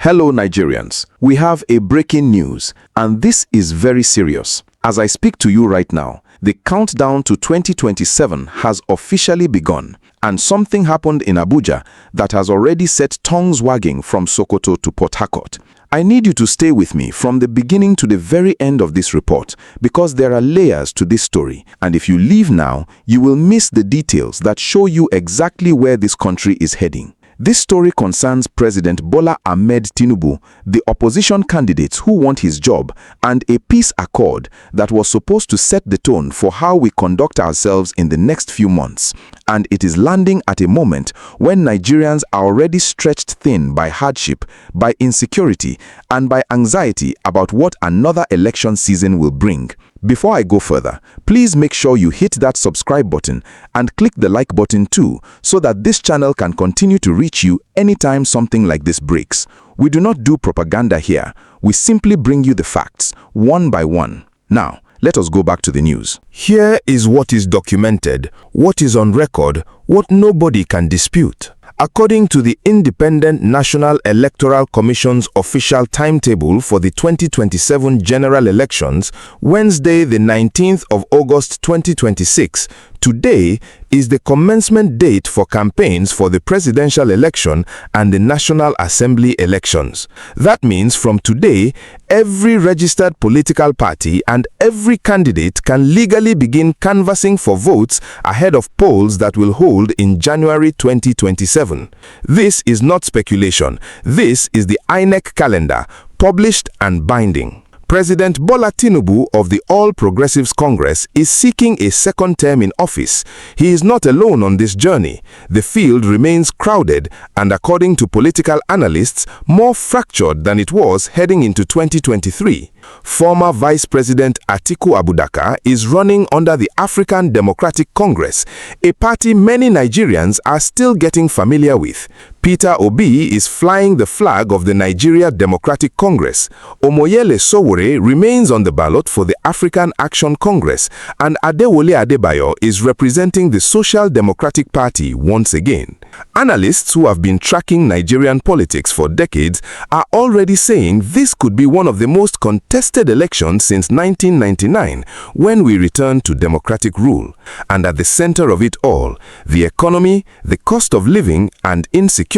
Hello Nigerians, we have a breaking news, and this is very serious. As I speak to you right now, the countdown to 2027 has officially begun, and something happened in Abuja that has already set tongues wagging from Sokoto to Port Harcourt. I need you to stay with me from the beginning to the very end of this report, because there are layers to this story, and if you leave now, you will miss the details that show you exactly where this country is heading. This story concerns President Bola Tinubu, the opposition candidates who want his job, and a peace accord that was supposed to set the tone for how we conduct ourselves in the next few months. And it is landing at a moment when Nigerians are already stretched thin by hardship, by insecurity, and by anxiety about what another election season will bring. Before I go further, please make sure you hit that subscribe button and click the like button too, so that this channel can continue to reach you anytime something like this breaks. We do not do propaganda here, we simply bring you the facts, one by one. Now, let us go back to the news. Here is what is documented, what is on record, what nobody can dispute. According to the Independent National Electoral Commission's official timetable for the 2027 general elections, Wednesday, the 19th of August 2026, today is the commencement date for campaigns for the presidential election and the National Assembly elections. That means from today, every registered political party and every candidate can legally begin canvassing for votes ahead of polls that will hold in January 2027. This is not speculation. This is the INEC calendar, published and binding. President Bola Tinubu of the All Progressives Congress is seeking a second term in office. He is not alone on this journey. The field remains crowded and, according to political analysts, more fractured than it was heading into 2023. Former Vice President Atiku Abubakar is running under the African Democratic Congress, a party many Nigerians are still getting familiar with. Peter Obi is flying the flag of the Nigeria Democratic Congress. Omoyele Sowore remains on the ballot for the African Action Congress, and Adewole Adebayo is representing the Social Democratic Party once again. Analysts who have been tracking Nigerian politics for decades are already saying this could be one of the most contested elections since 1999, when we returned to democratic rule. And at the center of it all, the economy, the cost of living, and insecurity,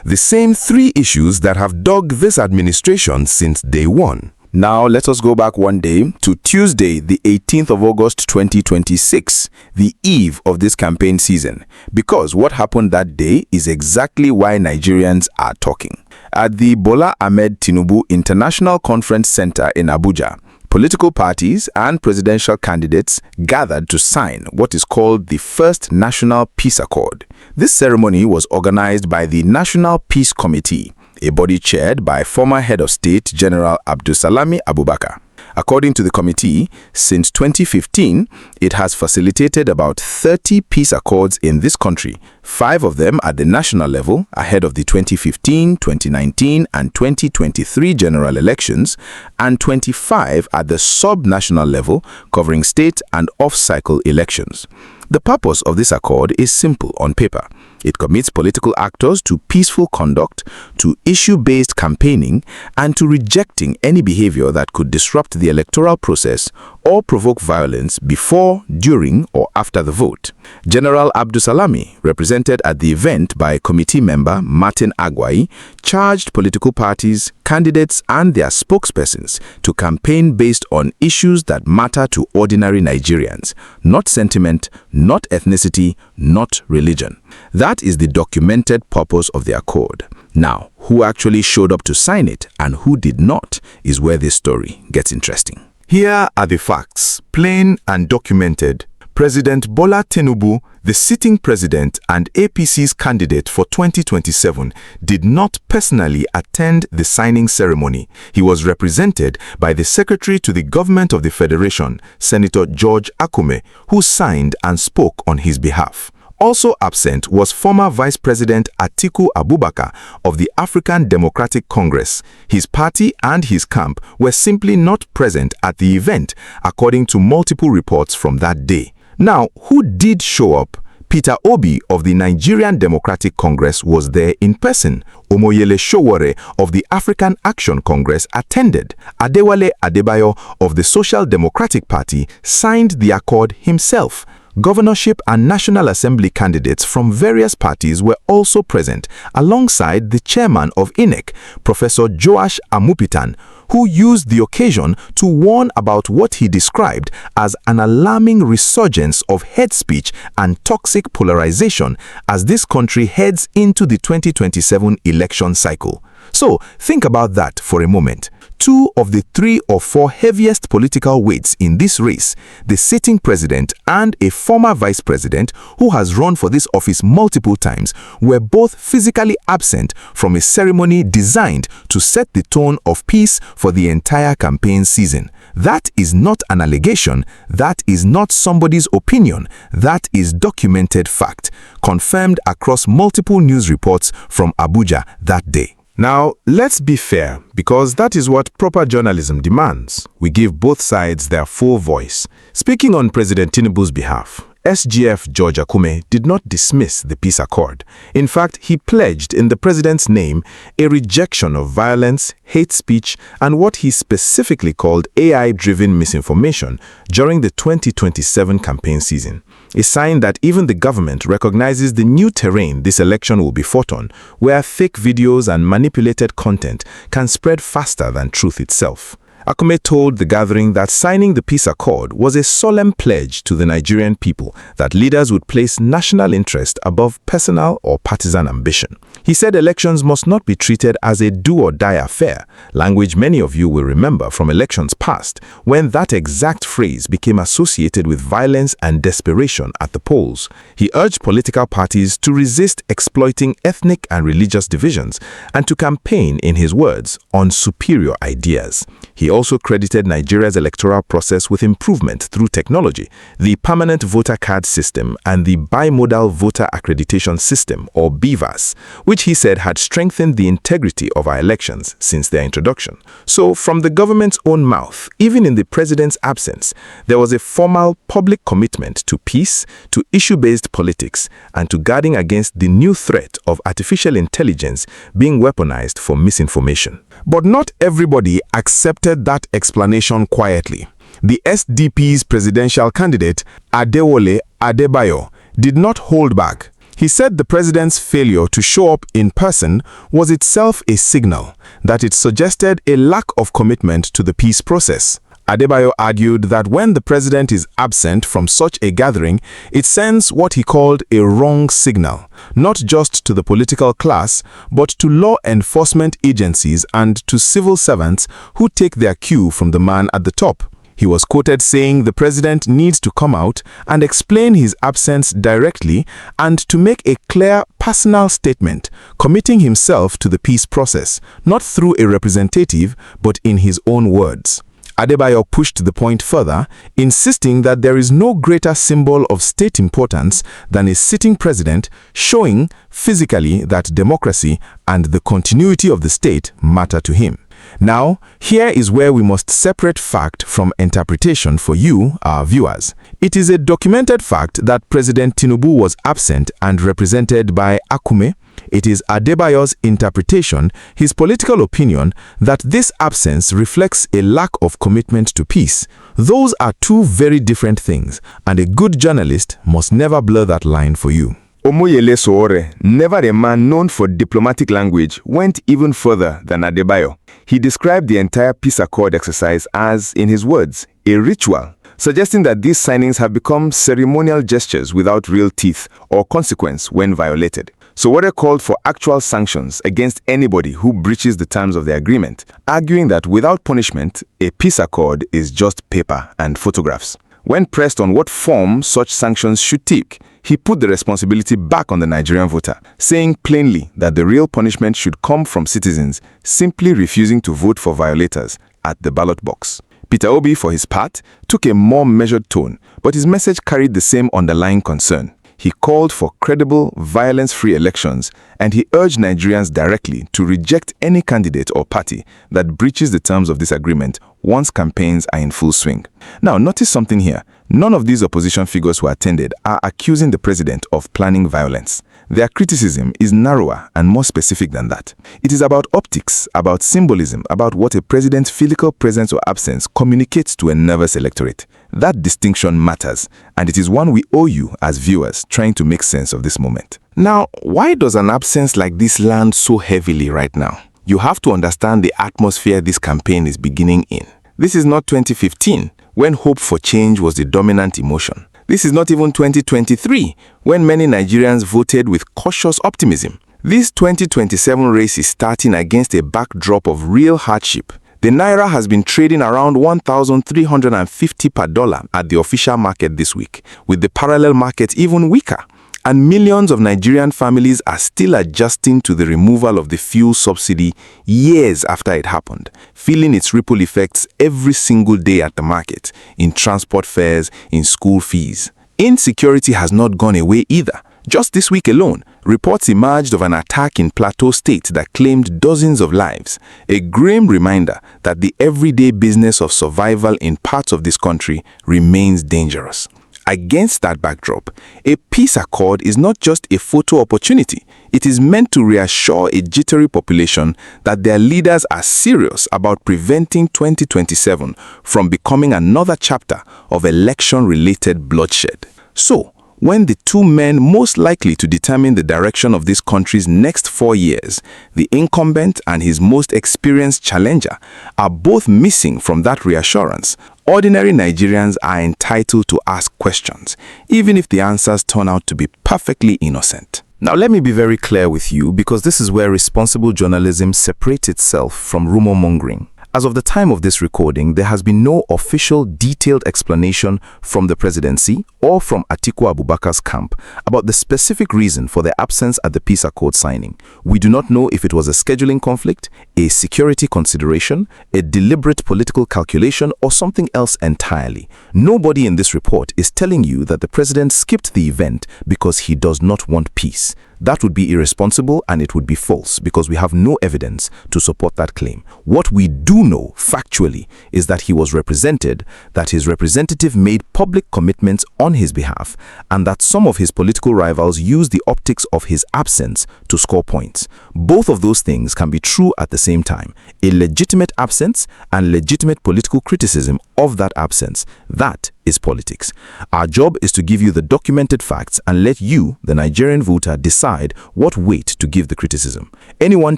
the same three issues that have dogged this administration since day one. Now let us go back one day to Tuesday, the 18th of August 2026, the eve of this campaign season, because what happened that day is exactly why Nigerians are talking. At the Bola Tinubu International Conference Center in Abuja, political parties and presidential candidates gathered to sign what is called the First National Peace Accord. This ceremony was organized by the National Peace Committee, a body chaired by former Head of State General Abdulsalami Abubakar. According to the committee, since 2015, it has facilitated about 30 peace accords in this country, 5 of them at the national level ahead of the 2015, 2019, and 2023 general elections, and 25 at the sub-national level covering state and off-cycle elections. The purpose of this accord is simple on paper. It commits political actors to peaceful conduct, to issue-based campaigning, and to rejecting any behavior that could disrupt the electoral process or provoke violence before, during, or after the vote. General Abdulsalami, represented at the event by committee member Martin Agwai, charged political parties, candidates, and their spokespersons to campaign based on issues that matter to ordinary Nigerians, not sentiment, not ethnicity, not religion. That is the documented purpose of the accord. Now, who actually showed up to sign it and who did not is where this story gets interesting. Here are the facts, plain and documented. President Bola Tinubu, the sitting president and APC's candidate for 2027, did not personally attend the signing ceremony. He was represented by the Secretary to the Government of the Federation, Senator George Akume, who signed and spoke on his behalf. Also absent was former Vice President Atiku Abubakar of the African Democratic Congress. His party and his camp were simply not present at the event, according to multiple reports from that day. Now, who did show up? Peter Obi of the Nigerian Democratic Congress was there in person. Omoyele Sowore of the African Action Congress attended. Adewole Adebayo of the Social Democratic Party signed the accord himself. Governorship and National Assembly candidates from various parties were also present, alongside the chairman of INEC, Professor Joash Amupitan, who used the occasion to warn about what he described as an alarming resurgence of hate speech and toxic polarization as this country heads into the 2027 election cycle. So, think about that for a moment. Two of the 3 or 4 heaviest political weights in this race, the sitting president and a former vice president who has run for this office multiple times, were both physically absent from a ceremony designed to set the tone of peace for the entire campaign season. That is not an allegation, that is not somebody's opinion, that is documented fact, confirmed across multiple news reports from Abuja that day. Now, let's be fair, because that is what proper journalism demands. We give both sides their full voice. Speaking on President Tinubu's behalf, SGF George Akume did not dismiss the peace accord. In fact, he pledged in the president's name a rejection of violence, hate speech, and what he specifically called AI-driven misinformation during the 2027 campaign season. A sign that even the government recognizes the new terrain this election will be fought on, where fake videos and manipulated content can spread faster than truth itself. Akume told the gathering that signing the peace accord was a solemn pledge to the Nigerian people that leaders would place national interest above personal or partisan ambition. He said elections must not be treated as a do-or-die affair, language many of you will remember from elections past, when that exact phrase became associated with violence and desperation at the polls. He urged political parties to resist exploiting ethnic and religious divisions and to campaign, in his words, on superior ideas. He also credited Nigeria's electoral process with improvement through technology, the permanent voter card system and the bimodal voter accreditation system, or BVAS, which he said had strengthened the integrity of our elections since their introduction. So, from the government's own mouth, even in the president's absence, there was a formal public commitment to peace, to issue-based politics, and to guarding against the new threat of artificial intelligence being weaponized for misinformation. But not everybody accepted that explanation quietly. The SDP's presidential candidate, Adewole Adebayo, did not hold back. He said the president's failure to show up in person was itself a signal that it suggested a lack of commitment to the peace process. Adebayo argued that when the president is absent from such a gathering, it sends what he called a wrong signal, not just to the political class, but to law enforcement agencies and to civil servants who take their cue from the man at the top. He was quoted saying the president needs to come out and explain his absence directly and to make a clear personal statement, committing himself to the peace process, not through a representative, but in his own words. Adebayo pushed the point further, insisting that there is no greater symbol of state importance than a sitting president showing physically that democracy and the continuity of the state matter to him. Now, here is where we must separate fact from interpretation for you, our viewers. It is a documented fact that President Tinubu was absent and represented by Akume. It is Adebayo's interpretation, his political opinion, that this absence reflects a lack of commitment to peace. Those are two very different things, and a good journalist must never blur that line for you. Omoyele Sowore, never a man known for diplomatic language, went even further than Adebayo. He described the entire peace accord exercise as, in his words, a ritual, suggesting that these signings have become ceremonial gestures without real teeth or consequence when violated. Sowore called for actual sanctions against anybody who breaches the terms of the agreement, arguing that without punishment, a peace accord is just paper and photographs. When pressed on what form such sanctions should take, he put the responsibility back on the Nigerian voter, saying plainly that the real punishment should come from citizens simply refusing to vote for violators at the ballot box. Peter Obi, for his part, took a more measured tone, but his message carried the same underlying concern. He called for credible, violence-free elections, and he urged Nigerians directly to reject any candidate or party that breaches the terms of this agreement once campaigns are in full swing. Now, notice something here. None of these opposition figures who attended are accusing the president of planning violence. Their criticism is narrower and more specific than that. It is about optics, about symbolism, about what a president's physical presence or absence communicates to a nervous electorate. That distinction matters, and it is one we owe you as viewers trying to make sense of this moment. Now, why does an absence like this land so heavily right now? You have to understand the atmosphere this campaign is beginning in. This is not 2015, when hope for change was the dominant emotion. This is not even 2023, when many Nigerians voted with cautious optimism. This 2027 race is starting against a backdrop of real hardship. The Naira has been trading around 1,350 per dollar at the official market this week, with the parallel market even weaker. And millions of Nigerian families are still adjusting to the removal of the fuel subsidy years after it happened, feeling its ripple effects every single day at the market, in transport fares, in school fees. Insecurity has not gone away either. Just this week alone, reports emerged of an attack in Plateau State that claimed dozens of lives, a grim reminder that the everyday business of survival in parts of this country remains dangerous. Against that backdrop, a peace accord is not just a photo opportunity. It is meant to reassure a jittery population that their leaders are serious about preventing 2027 from becoming another chapter of election-related bloodshed. So, when the two men most likely to determine the direction of this country's next 4 years, the incumbent and his most experienced challenger, are both missing from that reassurance, ordinary Nigerians are entitled to ask questions, even if the answers turn out to be perfectly innocent. Now let me be very clear with you, because this is where responsible journalism separates itself from rumor mongering. As of the time of this recording, there has been no official detailed explanation from the presidency or from Atiku Abubakar's camp about the specific reason for their absence at the peace accord signing. We do not know if it was a scheduling conflict, a security consideration, a deliberate political calculation, or something else entirely. Nobody in this report is telling you that the president skipped the event because he does not want peace. That would be irresponsible, and it would be false because we have no evidence to support that claim. What we do know factually is that he was represented, that his representative made public commitments on his behalf, and that some of his political rivals used the optics of his absence to score points. Both of those things can be true at the same time. A legitimate absence and legitimate political criticism of that absence. That is politics. Our job is to give you the documented facts and let you, the Nigerian voter, decide what weight to give the criticism. Anyone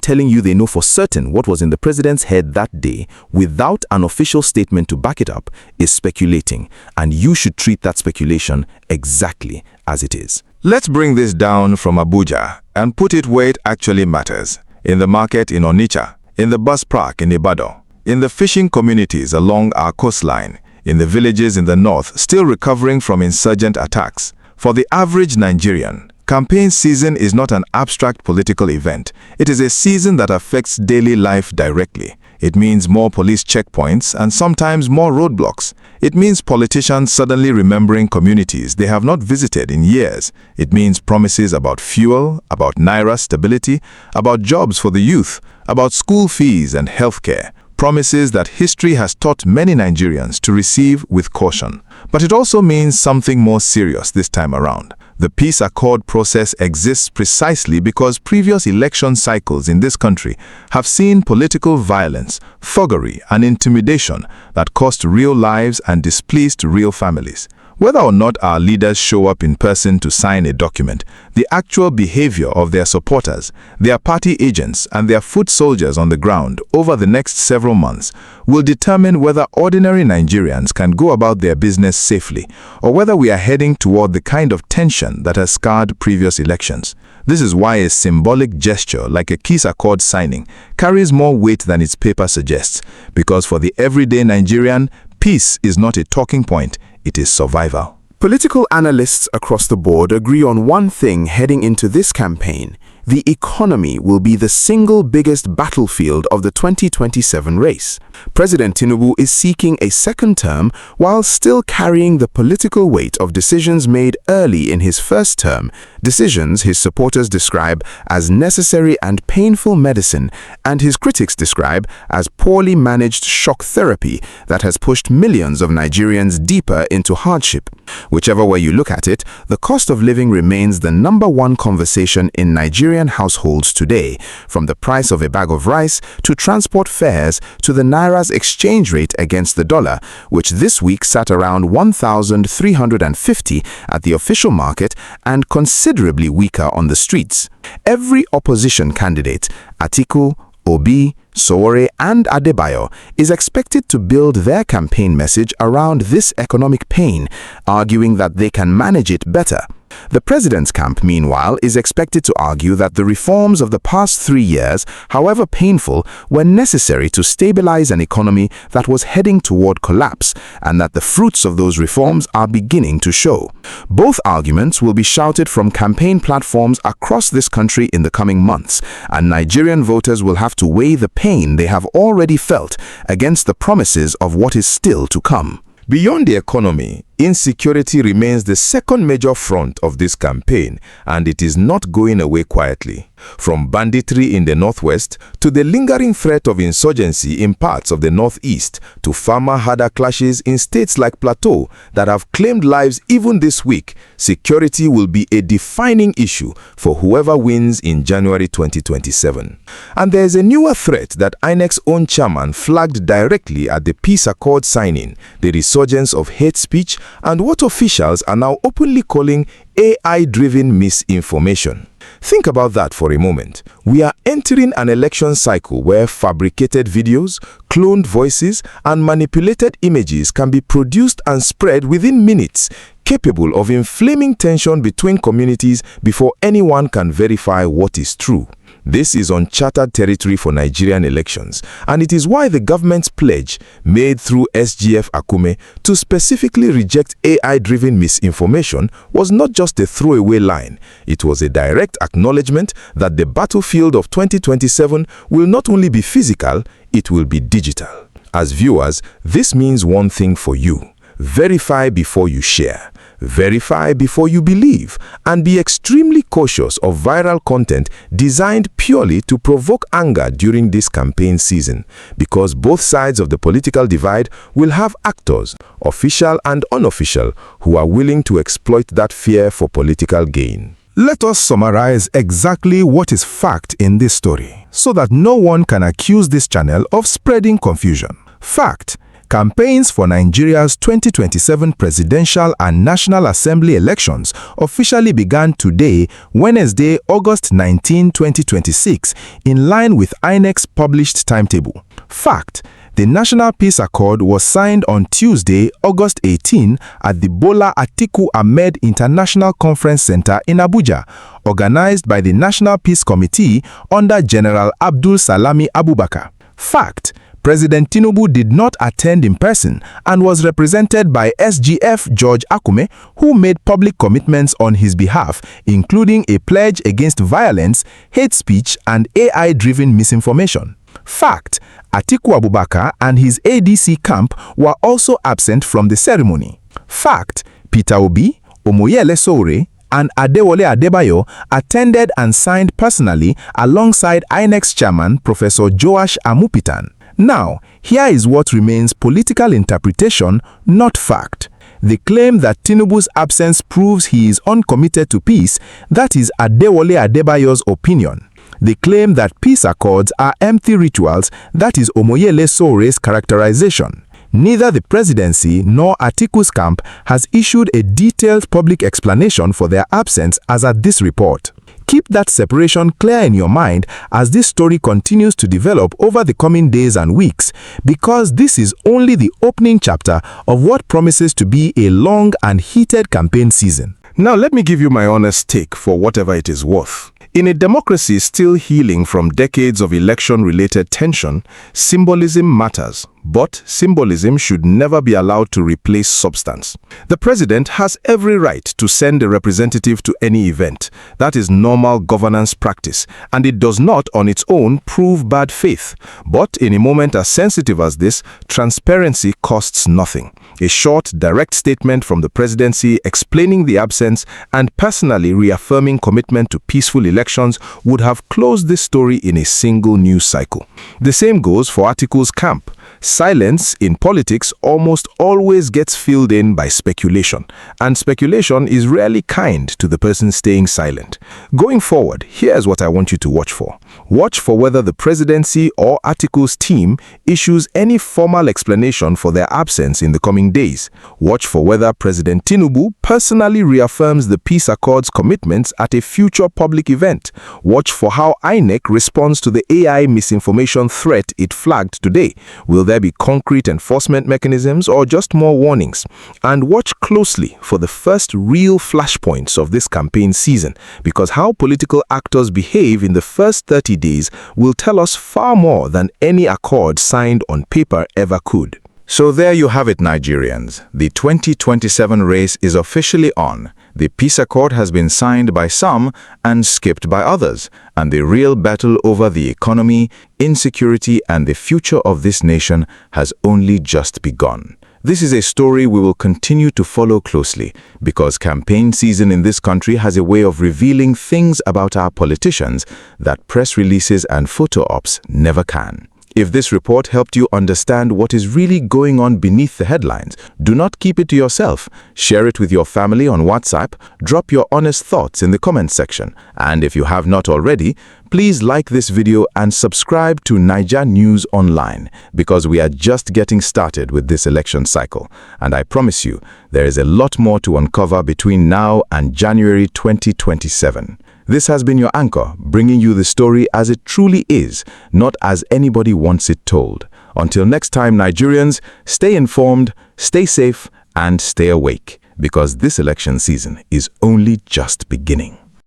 telling you they know for certain what was in the president's head that day without an official statement to back it up is speculating, and you should treat that speculation exactly as it is. Let's bring this down from Abuja and put it where it actually matters. In the market in Onitsha, in the bus park in Ibadan, in the fishing communities along our coastline, in the villages in the north still recovering from insurgent attacks. For the average Nigerian, campaign season is not an abstract political event. It is a season that affects daily life directly. It means more police checkpoints and sometimes more roadblocks. It means politicians suddenly remembering communities they have not visited in years. It means promises about fuel, about Naira stability, about jobs for the youth, about school fees and healthcare. Promises that history has taught many Nigerians to receive with caution. But it also means something more serious this time around. The peace accord process exists precisely because previous election cycles in this country have seen political violence, thuggery, and intimidation that cost real lives and displeased real families. Whether or not our leaders show up in person to sign a document, the actual behavior of their supporters, their party agents, and their foot soldiers on the ground over the next several months will determine whether ordinary Nigerians can go about their business safely, or whether we are heading toward the kind of tension that has scarred previous elections. This is why a symbolic gesture like a peace accord signing carries more weight than its paper suggests, because for the everyday Nigerian, peace is not a talking point, it is survival. Political analysts across the board agree on one thing heading into this campaign: the economy will be the single biggest battlefield of the 2027 race. President Tinubu is seeking a second term while still carrying the political weight of decisions made early in his first term, decisions his supporters describe as necessary and painful medicine, and his critics describe as poorly managed shock therapy that has pushed millions of Nigerians deeper into hardship. Whichever way you look at it, the cost of living remains the #1 conversation in Nigerian households today, from the price of a bag of rice to transport fares to the Naira's exchange rate against the dollar, which this week sat around 1,350 at the official market and considerably weaker on the streets. Every opposition candidate, Atiku, Obi, Sowore, and Adebayo, is expected to build their campaign message around this economic pain, arguing that they can manage it better. The president's camp, meanwhile, is expected to argue that the reforms of the past 3 years, however painful, were necessary to stabilize an economy that was heading toward collapse, and that the fruits of those reforms are beginning to show. Both arguments will be shouted from campaign platforms across this country in the coming months, and Nigerian voters will have to weigh the pain they have already felt against the promises of what is still to come. Beyond the economy, insecurity remains the second major front of this campaign, and it is not going away quietly. From banditry in the northwest to the lingering threat of insurgency in parts of the northeast to farmer-herder clashes in states like Plateau that have claimed lives even this week, security will be a defining issue for whoever wins in January 2027. And there is a newer threat that INEC's own chairman flagged directly at the peace accord signing: the resurgence of hate speech and what officials are now openly calling AI-driven misinformation. Think about that for a moment. We are entering an election cycle where fabricated videos, cloned voices, and manipulated images can be produced and spread within minutes, capable of inflaming tension between communities before anyone can verify what is true. This is uncharted territory for Nigerian elections, and it is why the government's pledge, made through SGF Akume, to specifically reject AI-driven misinformation was not just a throwaway line. It was a direct acknowledgement that the battlefield of 2027 will not only be physical, it will be digital. As viewers, this means one thing for you: verify before you share. Verify before you believe, and be extremely cautious of viral content designed purely to provoke anger during this campaign season, because both sides of the political divide will have actors, official and unofficial, who are willing to exploit that fear for political gain. Let us summarize exactly what is fact in this story, so that no one can accuse this channel of spreading confusion. Fact: campaigns for Nigeria's 2027 presidential and National Assembly elections officially began today, Wednesday, August 19, 2026, in line with INEC's published timetable. Fact: the National Peace Accord was signed on Tuesday, August 18, at the Bola Atiku Abubakar International Conference Center in Abuja, organized by the National Peace Committee under General Abdul Salami Abubakar. Fact: President Tinubu did not attend in person and was represented by SGF George Akume, who made public commitments on his behalf, including a pledge against violence, hate speech, and AI-driven misinformation. Fact: Atiku Abubakar and his ADC camp were also absent from the ceremony. Fact: Peter Obi, Omoyele Sowore, and Adewole Adebayo attended and signed personally alongside INEC Chairman Professor Joash Amupitan. Now, here is what remains political interpretation, not fact. The claim that Tinubu's absence proves he is uncommitted to peace, that is Adewole Adebayo's opinion. The claim that peace accords are empty rituals, that is Omoyele Sowore's characterization. Neither the presidency nor Atiku's camp has issued a detailed public explanation for their absence as at this report. Keep that separation clear in your mind as this story continues to develop over the coming days and weeks, because this is only the opening chapter of what promises to be a long and heated campaign season. Now let me give you my honest take for whatever it is worth. In a democracy still healing from decades of election-related tension, symbolism matters, but symbolism should never be allowed to replace substance. The president has every right to send a representative to any event. That is normal governance practice, and it does not on its own prove bad faith. But in a moment as sensitive as this, transparency costs nothing. A short, direct statement from the presidency explaining the absence and personally reaffirming commitment to peaceful elections would have closed this story in a single news cycle. The same goes for Atiku's camp. Silence in politics almost always gets filled in by speculation, and speculation is rarely kind to the person staying silent. Going forward, here's what I want you to watch for. Watch for whether the presidency or Atiku's team issues any formal explanation for their absence in the coming days. Watch for whether President Tinubu personally reaffirms the peace accords commitments at a future public event. Watch for how INEC responds to the AI misinformation threat it flagged today. Will there be concrete enforcement mechanisms or just more warnings? And watch closely for the first real flashpoints of this campaign season, because how political actors behave in the first 30 days will tell us far more than any accord signed on paper ever could. So there you have it, Nigerians. The 2027 race is officially on. The peace accord has been signed by some and skipped by others, and the real battle over the economy, insecurity, and the future of this nation has only just begun. This is a story we will continue to follow closely, because campaign season in this country has a way of revealing things about our politicians that press releases and photo ops never can. If this report helped you understand what is really going on beneath the headlines, do not keep it to yourself. Share it with your family on WhatsApp, drop your honest thoughts in the comments section, and if you have not already, please like this video and subscribe to NAIJA News Online, because we are just getting started with this election cycle, and I promise you, there is a lot more to uncover between now and January 2027. This has been your anchor, bringing you the story as it truly is, not as anybody wants it told. Until next time, Nigerians, stay informed, stay safe, and stay awake, because this election season is only just beginning.